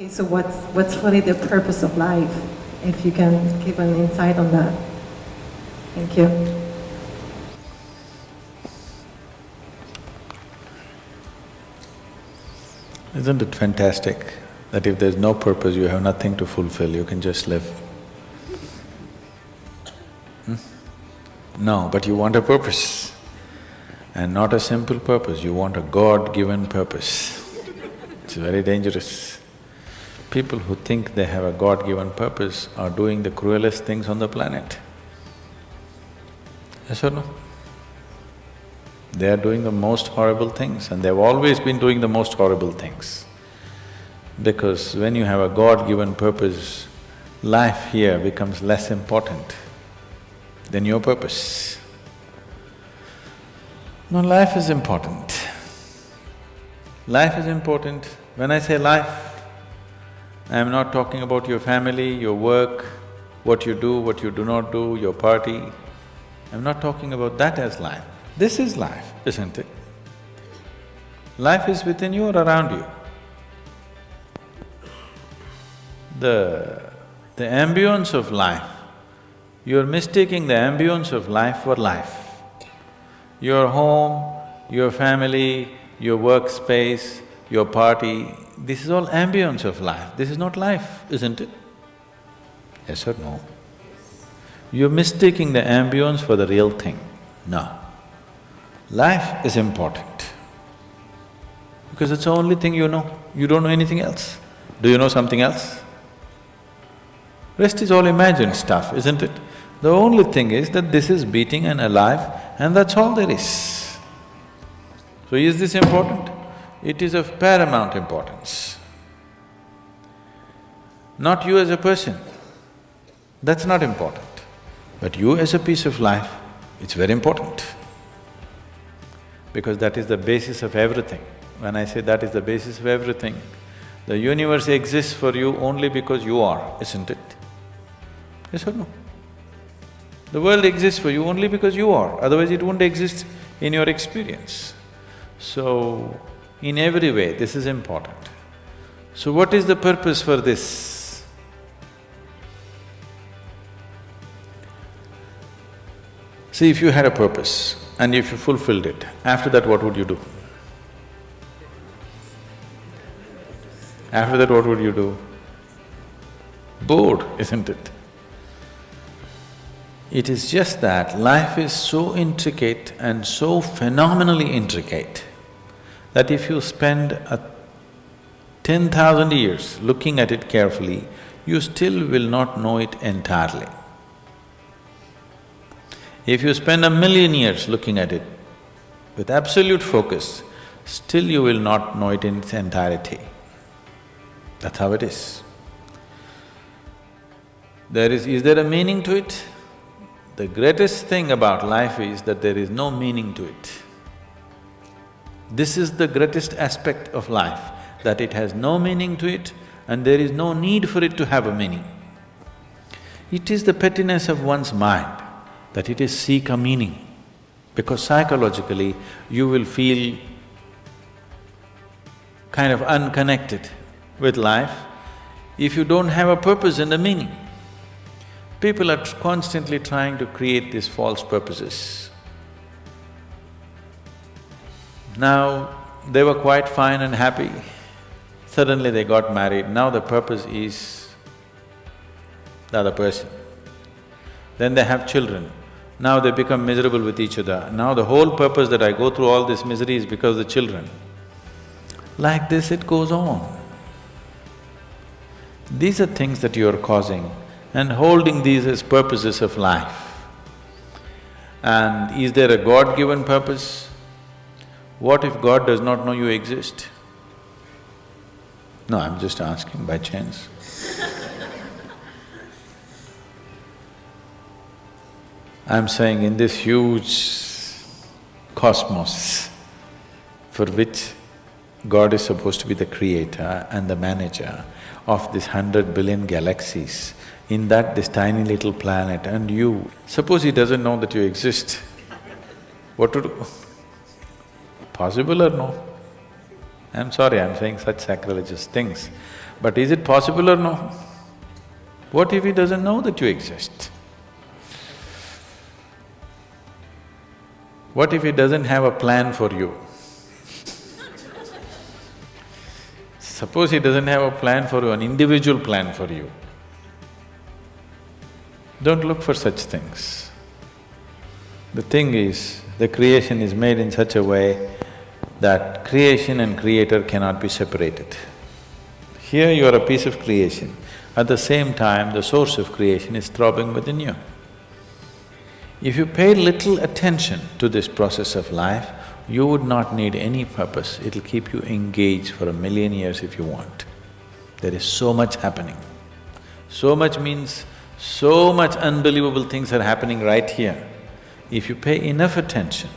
Okay, so what's really the purpose of life? If you can give an insight on that. Thank you. Isn't it fantastic that if there's no purpose, you have nothing to fulfill, you can just live? No, but you want a purpose. And not a simple purpose, you want a God-given purpose. It's very dangerous. People who think they have a God-given purpose are doing the cruelest things on the planet. Yes or no? They are doing the most horrible things and they've always been doing the most horrible things. Because when you have a God-given purpose, life here becomes less important than your purpose. No, life is important. Life is important. When I say life, I am not talking about your family, your work, what you do not do, your party. I'm not talking about that as life. This is life, isn't it? Life is within you or around you. The ambience of life, you're mistaking the ambience of life for life. Your home, your family, your workspace, your party, this is all ambience of life. This is not life, isn't it? Yes or no? You're mistaking the ambience for the real thing. No. Life is important because it's the only thing you know. You don't know anything else. Do you know something else? Rest is all imagined stuff, isn't it? The only thing is that this is beating and alive and that's all there is. So is this important? It is of paramount importance. Not you as a person, that's not important. But you as a piece of life, it's very important. Because that is the basis of everything. When I say that is the basis of everything, the universe exists for you only because you are, isn't it? Yes or no? The world exists for you only because you are, otherwise it wouldn't exist in your experience. So, in every way, this is important. So what is the purpose for this? See, if you had a purpose and if you fulfilled it, after that what would you do? After that what would you do? Bored, isn't it? It is just that life is so intricate and so phenomenally intricate that if you spend 10,000 years looking at it carefully, you still will not know it entirely. If you spend 1,000,000 years looking at it with absolute focus, still you will not know it in its entirety. That's how it is. Is there a meaning to it? The greatest thing about life is that there is no meaning to it. This is the greatest aspect of life, that it has no meaning to it and there is no need for it to have a meaning. It is the pettiness of one's mind that it is seek a meaning, because psychologically you will feel kind of unconnected with life if you don't have a purpose and a meaning. People are constantly trying to create these false purposes. Now, they were quite fine and happy, suddenly they got married, now the purpose is the other person. Then they have children, now they become miserable with each other. Now the whole purpose that I go through all this misery is because of the children. Like this it goes on. These are things that you are causing and holding these as purposes of life. And is there a God-given purpose? What if God does not know you exist? No, I'm just asking by chance. I'm saying in this huge cosmos for which God is supposed to be the creator and the manager of this 100 billion galaxies, in that this tiny little planet and you, suppose he doesn't know that you exist, what to do? Possible or no? I'm sorry, I'm saying such sacrilegious things, But is it possible or no? What if he doesn't know that you exist? What if he doesn't have a plan for you? Suppose he doesn't have a plan for you, an individual plan for you. Don't look for such things. The thing is, the creation is made in such a way that creation and creator cannot be separated. Here you are a piece of creation, at the same time the source of creation is throbbing within you. If you pay little attention to this process of life, you would not need any purpose, it'll keep you engaged for 1,000,000 years if you want. There is so much happening. So much means so much unbelievable things are happening right here. If you pay enough attention,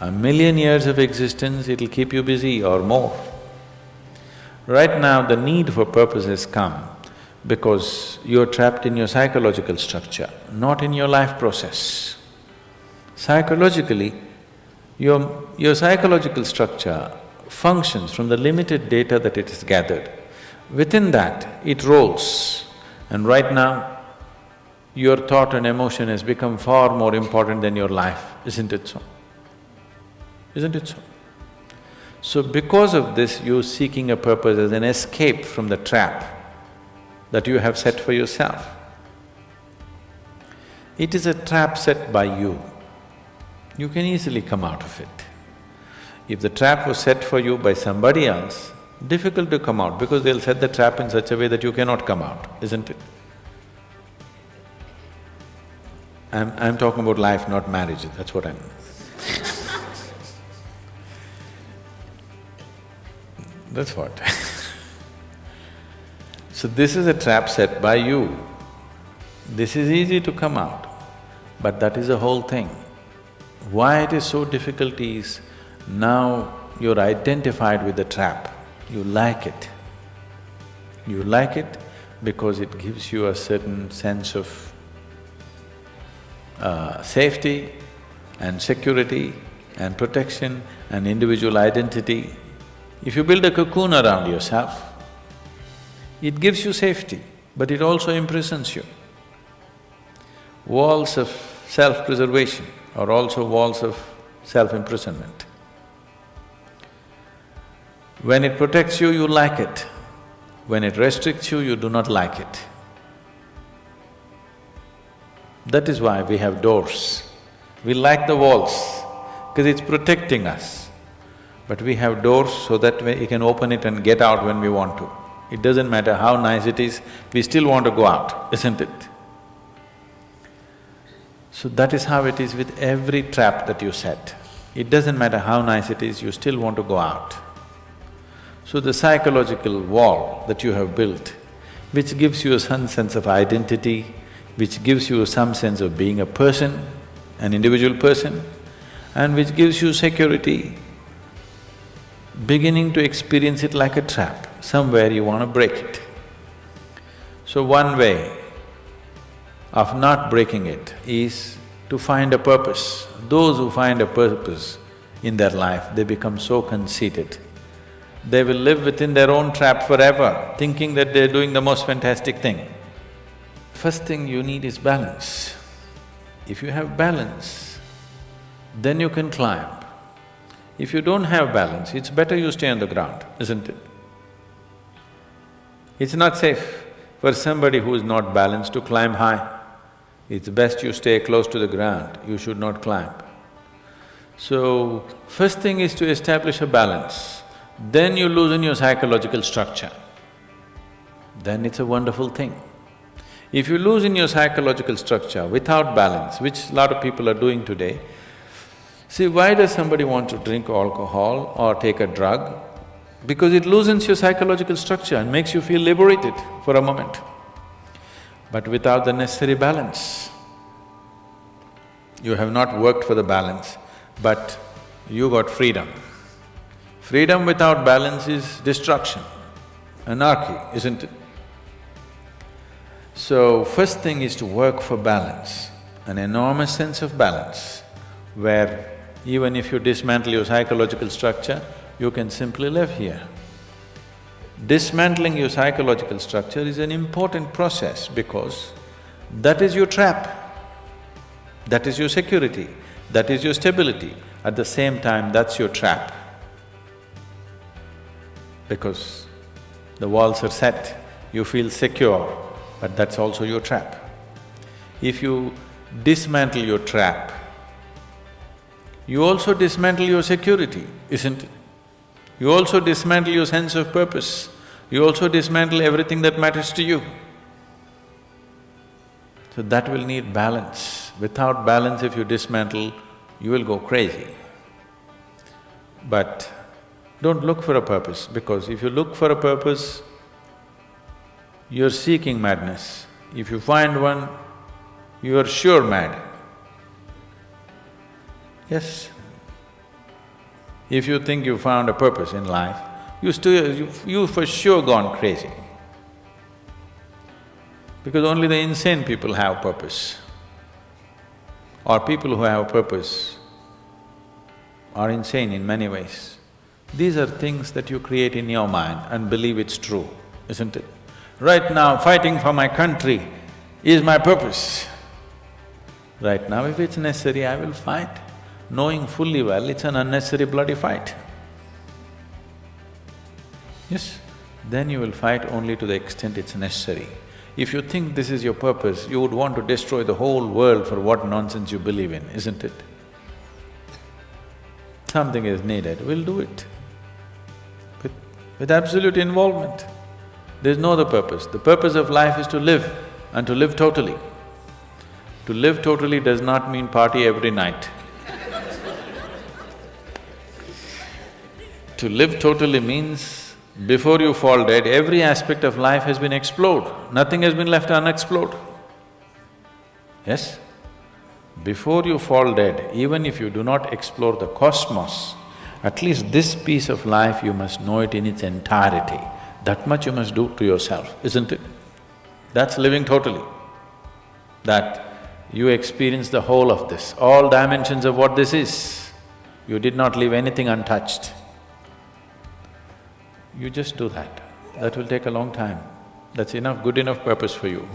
1,000,000 years of existence, it'll keep you busy or more. Right now, the need for purpose has come because you're trapped in your psychological structure, not in your life process. Psychologically, your psychological structure functions from the limited data that it has gathered. Within that, it rolls. And right now, your thought and emotion has become far more important than your life, isn't it so? Isn't it so? So because of this, you're seeking a purpose as an escape from the trap that you have set for yourself. It is a trap set by you. You can easily come out of it. If the trap was set for you by somebody else, difficult to come out because they'll set the trap in such a way that you cannot come out, isn't it? I'm talking about life, not marriage, that's what I'm… That's what. So this is a trap set by you. This is easy to come out, but that is the whole thing. Why it is so difficult is, now you're identified with the trap, you like it. You like it because it gives you a certain sense of safety and security and protection and individual identity. If you build a cocoon around yourself, it gives you safety, but it also imprisons you. Walls of self-preservation are also walls of self-imprisonment. When it protects you, you like it. When it restricts you, you do not like it. That is why we have doors. We like the walls, because it's protecting us. But we have doors so that we can open it and get out when we want to. It doesn't matter how nice it is, we still want to go out, isn't it? So that is how it is with every trap that you set. It doesn't matter how nice it is, you still want to go out. So the psychological wall that you have built, which gives you some sense of identity, which gives you some sense of being a person, an individual person, and which gives you security, beginning to experience it like a trap, somewhere you want to break it. So one way of not breaking it is to find a purpose. Those who find a purpose in their life, they become so conceited. They will live within their own trap forever, thinking that they're doing the most fantastic thing. First thing you need is balance. If you have balance, then you can climb. If you don't have balance, it's better you stay on the ground, isn't it? It's not safe for somebody who is not balanced to climb high. It's best you stay close to the ground, you should not climb. So, first thing is to establish a balance, then you loosen your psychological structure. Then it's a wonderful thing. If you loosen your psychological structure without balance, which a lot of people are doing today, see, why does somebody want to drink alcohol or take a drug? Because it loosens your psychological structure and makes you feel liberated for a moment. But without the necessary balance, you have not worked for the balance, but you got freedom. Freedom without balance is destruction, anarchy, isn't it? So, first thing is to work for balance, an enormous sense of balance, where even if you dismantle your psychological structure, you can simply live here. dismantling your psychological structure is an important process because that is your trap. That is your security, that is your stability. At the same time, that's your trap. Because the walls are set, you feel secure, but that's also your trap. If you dismantle your trap, you also dismantle your security, isn't it? You also dismantle your sense of purpose, you also dismantle everything that matters to you. So that will need balance. Without balance, if you dismantle, you will go crazy. But don't look for a purpose, because if you look for a purpose, you're seeking madness. If you find one, you are sure mad. Yes. If you think you found a purpose in life, you for sure gone crazy. Because only the insane people have purpose. Or people who have purpose are insane in many ways. These are things that you create in your mind and believe it's true, isn't it? Right now, fighting for my country is my purpose. Right now, if it's necessary, I will fight, knowing fully well it's an unnecessary bloody fight. Yes, then you will fight only to the extent it's necessary. If you think this is your purpose, you would want to destroy the whole world for what nonsense you believe in, isn't it? Something is needed, we'll do it. With absolute involvement. There's no other purpose. The purpose of life is to live, and to live totally. To live totally does not mean party every night. To live totally means before you fall dead, every aspect of life has been explored, nothing has been left unexplored. Yes? Before you fall dead, even if you do not explore the cosmos, at least this piece of life you must know it in its entirety. That much you must do to yourself, isn't it? That's living totally. That you experience the whole of this, all dimensions of what this is. You did not leave anything untouched. You just do that. That will take a long time. That's enough, good enough purpose for you.